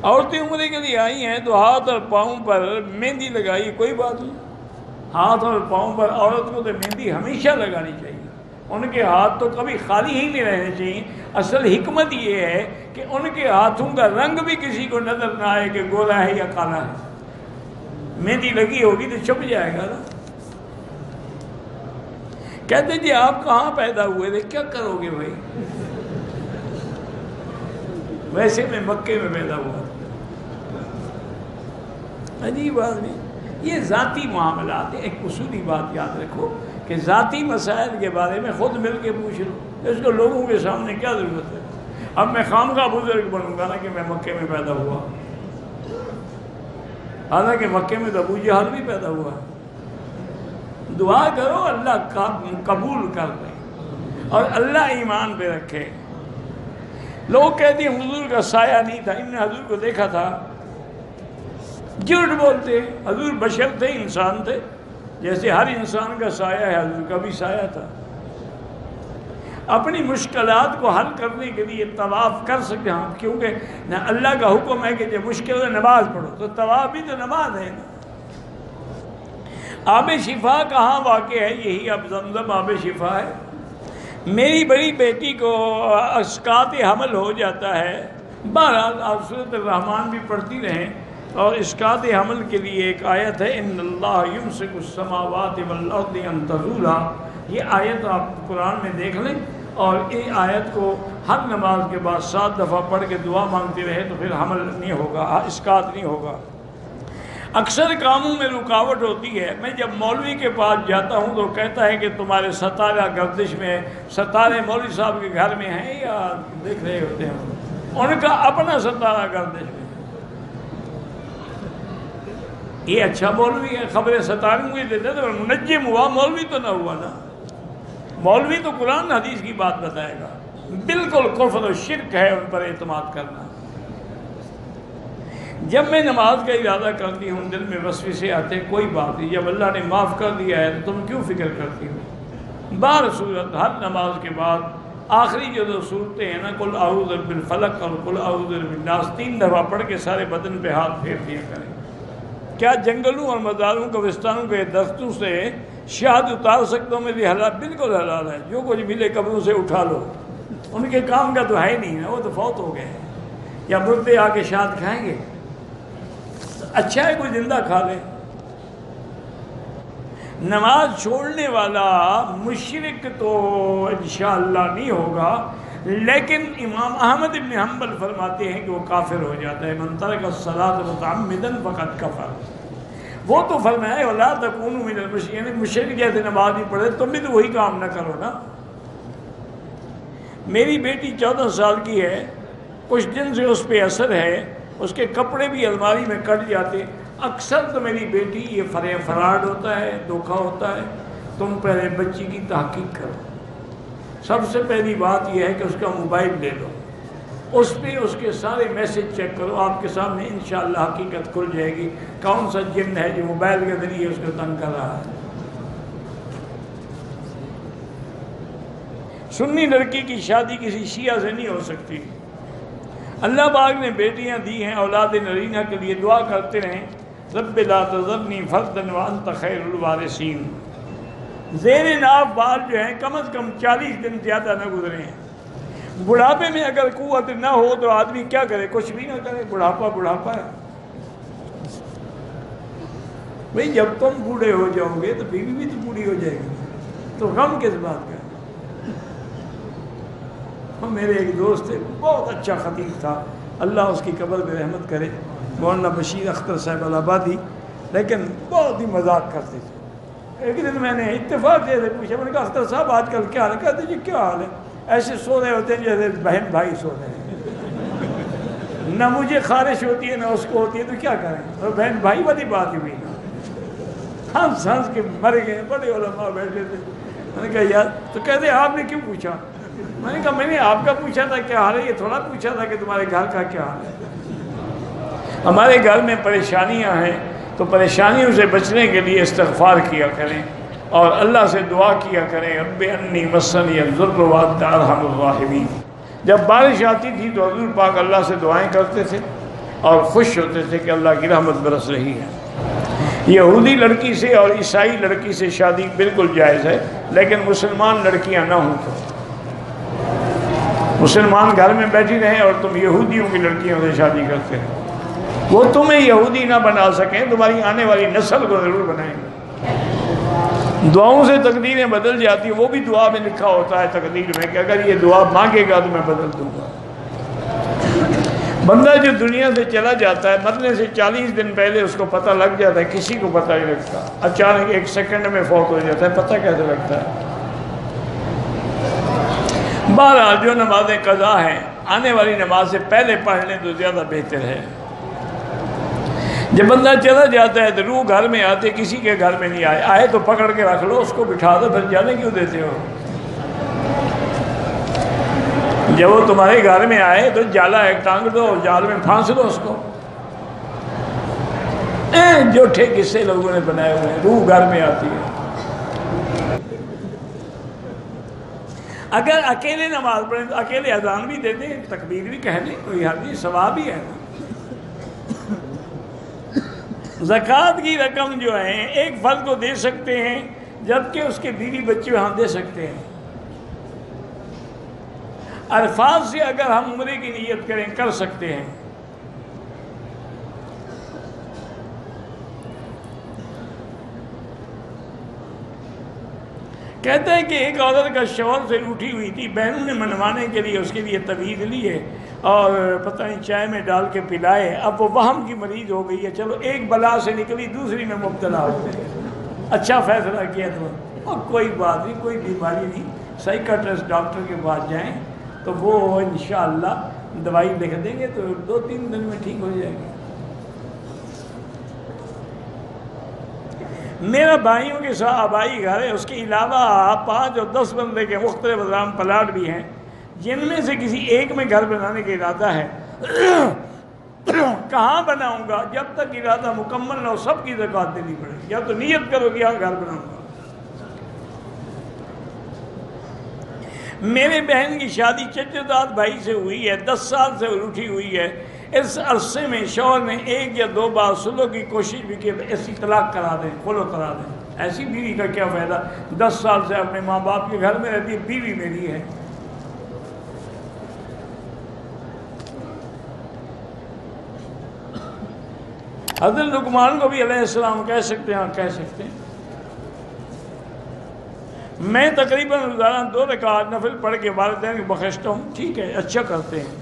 عورتیں عمرے کے لیے آئی ہیں تو ہاتھ اور پاؤں پر مہندی لگائی، کوئی بات نہیں، ہاتھ اور پاؤں پر عورت کو تو مہندی ہمیشہ لگانی چاہیے، ان کے ہاتھ تو کبھی خالی ہی نہیں رہنے چاہیے۔ اصل حکمت یہ ہے کہ ان کے ہاتھوں کا رنگ بھی کسی کو نظر نہ آئے کہ گورا ہے یا کالا ہے، مہندی لگی ہوگی تو چھپ جائے گا نا۔ کہتے جی آپ کہاں پیدا ہوئے تھے؟ کیا کرو گے بھائی، ویسے میں مکے میں پیدا ہوا تھا۔ عجیب بات نہیں، یہ ذاتی معاملات ہیں۔ ایک اصولی بات یاد رکھو کہ ذاتی مسائل کے بارے میں خود مل کے پوچھ لو، اس کو لوگوں کے سامنے کیا ضرورت ہے؟ اب میں خامخواہ بزرگ بنوں گا نا کہ میں مکے میں پیدا ہوا، حالانکہ مکے میں تو ابو جہل بھی پیدا ہوا۔ دعا کرو اللہ قبول کر لے اور اللہ ایمان پہ رکھے۔ لوگ کہتے ہیں حضور کا سایہ نہیں تھا، انہوں نے حضور کو دیکھا تھا، جھوٹ بولتے، حضور بشر تھے، انسان تھے، جیسے ہر انسان کا سایہ ہے حضور کا بھی سایہ تھا۔ اپنی مشکلات کو حل کرنے کے لیے طواف کر سکتے ہیں، کیونکہ نہ اللہ کا حکم ہے کہ جب مشکل ہے نماز پڑھو، تو طواف بھی تو نماز ہے نا۔ آب شفا کہاں واقع ہے؟ یہی اب زمزم آب شفا ہے۔ میری بڑی بیٹی کو اسقاط حمل ہو جاتا ہے، بہرحال آپ سورۃ الرحمن بھی پڑھتی رہیں، اور اسقاط حمل کے لیے ایک آیت ہے ان اللہ یمسک السماوات والارض ان تزولا۔ یہ آیت آپ قرآن میں دیکھ لیں، اور یہ آیت کو ہر نماز کے بعد 7 دفعہ پڑھ کے دعا مانگتے رہے تو پھر حمل نہیں ہوگا، اسقاط نہیں ہوگا۔ اکثر کاموں میں رکاوٹ ہوتی ہے۔ میں جب مولوی کے پاس جاتا ہوں تو کہتا ہے کہ تمہارے ستارہ گردش میں، ستارے مولوی صاحب کے گھر میں ہیں یا دیکھ رہے ہوتے ہیں، ان کا اپنا ستارہ گردش میں۔ یہ اچھا مولوی ہے، خبریں ستاروں کو دیتے تو منجم ہوا، مولوی تو نہ ہوا نا۔ مولوی تو قرآن حدیث کی بات بتائے گا۔ بالکل کفر و شرک ہے ان پر اعتماد کرنا۔ جب میں نماز کا ارادہ کرتی ہوں دل میں وسوسے آتے، کوئی بات نہیں، جب اللہ نے معاف کر دیا ہے تو تم کیوں فکر کرتی ہو؟ بار صورت ہر نماز کے بعد آخری جو 2 صورتیں ہیں نا، قل اعوذ بالفلق اور قل اعوذ بالناس، 3 دفعہ پڑھ کے سارے بدن پہ ہاتھ پھیر دیا کریں۔ کیا جنگلوں اور مزاروں قبرستانوں کے درختوں سے شہد اتار سکتا ہوں؟ میری حلال بالکل حلال ہے، جو کچھ ملے قبروں سے اٹھا لو، ان کے کام کا تو ہے ہی نہیں ہے، وہ تو فوت ہو گئے ہیں۔ یا مردے آ کے شہد کھائیں گے؟ اچھا ہے کوئی زندہ کھا لے۔ نماز چھوڑنے والا مشرک تو انشاءاللہ نہیں ہوگا، لیکن امام احمد بن حنبل فرماتے ہیں کہ وہ کافر ہو جاتا ہے۔ من ترک الصلاۃ متعمدا فقد کفر۔ وہ تو فرمایا ولا تکونوا من المشرکین، یعنی مشرک جیسے نماز نہیں پڑھے، تم بھی تو وہی کام نہ کرو نا۔ میری بیٹی 14 سال کی ہے، کچھ دن سے اس پہ اثر ہے، اس کے کپڑے بھی الماری میں کٹ جاتے۔ اکثر تو میری بیٹی یہ فراڈ ہوتا ہے، دھوکہ ہوتا ہے۔ تم پہلے بچی کی تحقیق کرو، سب سے پہلی بات یہ ہے کہ اس کا موبائل لے لو، اس پہ اس کے سارے میسج چیک کرو، آپ کے سامنے انشاءاللہ حقیقت کھل جائے گی کون سا جن ہے جو موبائل کے ذریعے اس کو تنگ کر رہا ہے۔ سنی لڑکی کی شادی کسی شیعہ سے نہیں ہو سکتی۔ اللہ پاک نے بیٹیاں دی ہیں اولاد نرینہ کے لیے، دعا کرتے رہیں رب لا تذرنی فردا وانت خیر الوارثین۔ زیر ناف بال جو ہیں کم از کم 40 دن زیادہ نہ گزرے ہیں۔ بڑھاپے میں اگر قوت نہ ہو تو آدمی کیا کرے؟ کچھ بھی نہ کرے، بڑھاپا ہے۔ بھئی جب تم بوڑھے ہو جاؤ گے تو بیوی بھی تو بوڑھی ہو جائے گی، تو غم کس بات کا؟ میرے ایک دوست تھے، بہت اچھا خطیب تھا، اللہ اس کی قبر میں رحمت کرے، مولانا بشیر اختر صاحب الہٰبادی، لیکن بہت ہی مذاق کرتے تھے۔ ایک دن میں نے اتفاق سے پوچھا، میں نے کہا اختر صاحب آج کل کیا حال ہے؟ کہتے جی کیا حال ہے، ایسے سو رہے ہوتے ہیں جیسے بہن بھائی سو رہے ہیں، نہ مجھے خارش ہوتی ہے نہ اس کو ہوتی ہے، تو کیا کریں؟ اور بہن بھائی والی بات ہی ہوئی نا، ہنس ہنس کے مر گئے، بڑے علماء بیٹھے تھے۔ میں نے کہا یار، تو کہتے آپ نے کیوں پوچھا؟ میں نے کہا میں نے آپ کا پوچھا تھا کیا حال ہے، یہ تھوڑا پوچھا تھا کہ تمہارے گھر کا کیا حال ہے۔ ہمارے گھر میں پریشانیاں ہیں تو پریشانیوں سے بچنے کے لیے استغفار کیا کریں اور اللہ سے دعا کیا کریں، رب انی مسنی الضر وانت ارحم الراحمین۔ جب بارش آتی تھی تو حضور پاک اللہ سے دعائیں کرتے تھے، اور خوش ہوتے تھے کہ اللہ کی رحمت برس رہی ہے۔ یہودی لڑکی سے اور عیسائی لڑکی سے شادی بالکل جائز ہے، لیکن مسلمان لڑکیاں نہ ہوں تو مسلمان گھر میں بیٹھی رہیں اور تم یہودیوں کی لڑکیوں سے شادی کرتے ہیں، وہ تمہیں یہودی نہ بنا سکیں، تمہاری آنے والی نسل کو ضرور بنائیں گے۔ دعاؤں سے تقدیریں بدل جاتی ہیں، وہ بھی دعا میں لکھا ہوتا ہے تقدیر میں کہ اگر یہ دعا مانگے گا تو میں بدل دوں گا۔ بندہ جو دنیا سے چلا جاتا ہے مرنے سے 40 دن پہلے اس کو پتہ لگ جاتا ہے، کسی کو پتہ نہیں لگتا، اچانک 1 سیکنڈ میں فوت ہو جاتا ہے، پتہ کیسے لگتا ہے؟ بہرحال جو نمازیں قضا ہیں آنے والی نماز سے پہلے پڑھ لیں تو زیادہ بہتر ہے۔ جب بندہ چلا جاتا ہے تو روح گھر میں آتے، کسی کے گھر میں نہیں آئے تو پکڑ کے رکھ لو، اس کو بٹھا دو، پھر جانے کیوں دیتے ہو؟ جب وہ تمہارے گھر میں آئے تو جالا ایک ٹانگ دو، جال میں پھانس دو اس کو۔ جھوٹے قصے لوگوں نے بنائے ہوئے ہیں، روح گھر میں آتی ہے۔ اگر اکیلے نماز پڑھیں تو اکیلے اذان بھی دے دیں، تکبیر بھی کہہ دیں، کوئی حرج نہیں، ثواب ہی ہے۔ زکوٰۃ کی رقم جو ہے ایک فرد کو دے سکتے ہیں، جبکہ اس کے بیوی بچے وہاں دے سکتے ہیں۔ عرفات سے اگر ہم عمرے کی نیت کریں کر سکتے ہیں۔ کہتے ہیں کہ ایک عورت کا شوہر سے روٹھی ہوئی تھی، بہنوں نے منوانے کے لیے اس کے لیے تویز لی ہے اور پتہ نہیں چائے میں ڈال کے پلائے، اب وہ وہم کی مریض ہو گئی ہے، چلو ایک بلا سے نکلی دوسری میں مبتلا ہو گئی۔ اچھا فیصلہ کیا تو، اور کوئی بات نہیں، کوئی بیماری نہیں، سائیکاٹرسٹ ڈاکٹر کے پاس جائیں تو وہ انشاءاللہ دوائی لکھ دیں گے تو 2-3 دن میں ٹھیک ہو جائے گی۔ میرا بھائیوں کے ساتھ آبائی گھر ہے، اس کے علاوہ 5 اور 10 بندے کے مختلف نظام پلاٹ بھی ہیں، جن میں سے کسی ایک میں گھر بنانے کا ارادہ ہے۔ کہاں بناؤں گا؟ جب تک ارادہ مکمل نہ ہو سب کی زکوٰۃ دینی پڑے گی، یا تو نیت کرو کہ یہاں گھر بناؤں گا۔ میرے بہن کی شادی چچا بھائی سے ہوئی ہے، 10 سال سے روٹھی ہوئی ہے، اس عرصے میں شوہر نے 1 یا 2 بار سلو کی کوشش بھی کی، ایسی طلاق کرا دیں، خلو کرا دیں۔ ایسی بیوی کا کیا فائدہ؟ 10 سال سے اپنے ماں باپ کے گھر میں رہتی ہے، بیوی میری ہے۔ حضرت لقمان کو بھی علیہ السلام کہہ سکتے ہیں، اور کہہ سکتے ہیں۔ میں تقریباً روزانہ 2 رکعت نفل پڑھ کے والدین کو بخشتا ہوں، ٹھیک ہے، اچھا کرتے ہیں۔